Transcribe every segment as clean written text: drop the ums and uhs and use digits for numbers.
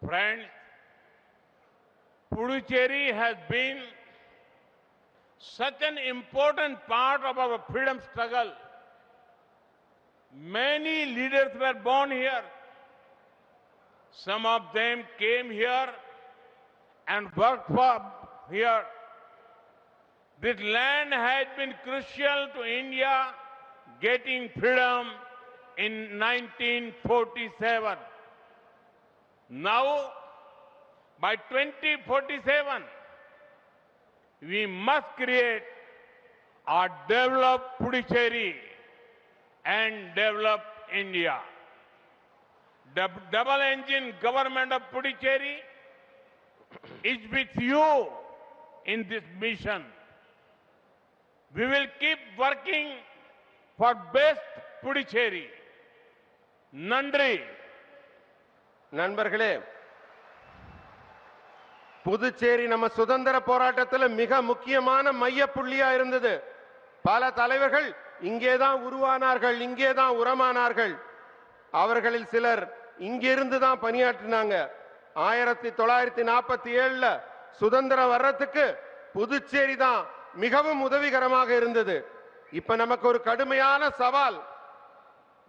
Friends, Puducherry has been such an important part of our freedom struggle. Many leaders were born here. Some of them came here and worked for here. This land has been crucial to India getting freedom in 1947. Now, by 2047, we must create or develop Puducherry and develop India. The double engine government of Puducherry is with you in this mission. We will keep working for best Puducherry. Nandri. நண்பர்களே, புதுச்சேரி நம்ம சுதந்திர போராட்டத்தில் மிக முக்கியமான மைய புள்ளியா இருந்தது. பல தலைவர்கள் இங்கேதான் உருவானார்கள், இங்கேதான் உரமானார்கள். அவர்களில் சிலர் இங்கிருந்து தான் பணியாற்றினாங்க. 1947ல சுதந்திரம் வர்றதுக்கு புதுச்சேரி தான் மிகவும் உதவிகரமாக இருந்தது. இப்ப நமக்கு ஒரு கடுமையான சவால்.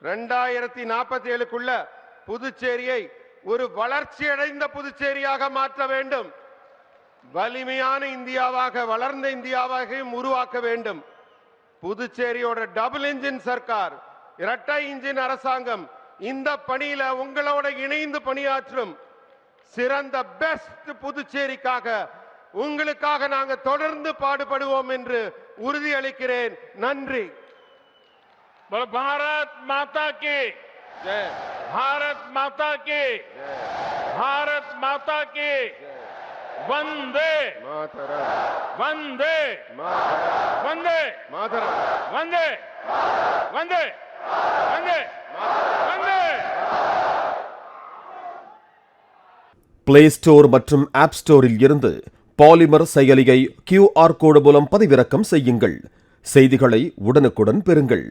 2047க்குள்ள புதுச்சேரியை ஒரு வளர்ச்சியடைந்த புதுச்சேரியாக மாற்ற வேண்டும். வலிமையான இந்தியாவாக, வளர்ந்த இந்தியாவாகவும் உருவாக்க வேண்டும். புதுச்சேரியோட டபுள் இன்ஜின் சர்க்கார், இரட்டை இன்ஜின் அரசாங்கம் இந்த பணியில உங்களோட இணைந்து பணியாற்றும். சிறந்த பெஸ்ட் புதுச்சேரிக்காக உங்களுக்காக நாங்க தொடர்ந்து பாடுபடுவோம் என்று உறுதியளிக்கிறேன். நன்றி. பாரத் மாதா கி ஜெய். भारत माता की भारत माता की वंदे मातरम वंदे मातरम वंदे मातरम वंदे वंदे वंदे वंदे. பிளே ஸ்டோர் மற்றும் ஆப் ஸ்டோரில் இருந்து பாலிமர் செயலியை QR கோடு மூலம் பதிவிறக்கம் செய்யுங்கள். செய்திகளை உடனுக்குடன் பெறுங்கள்.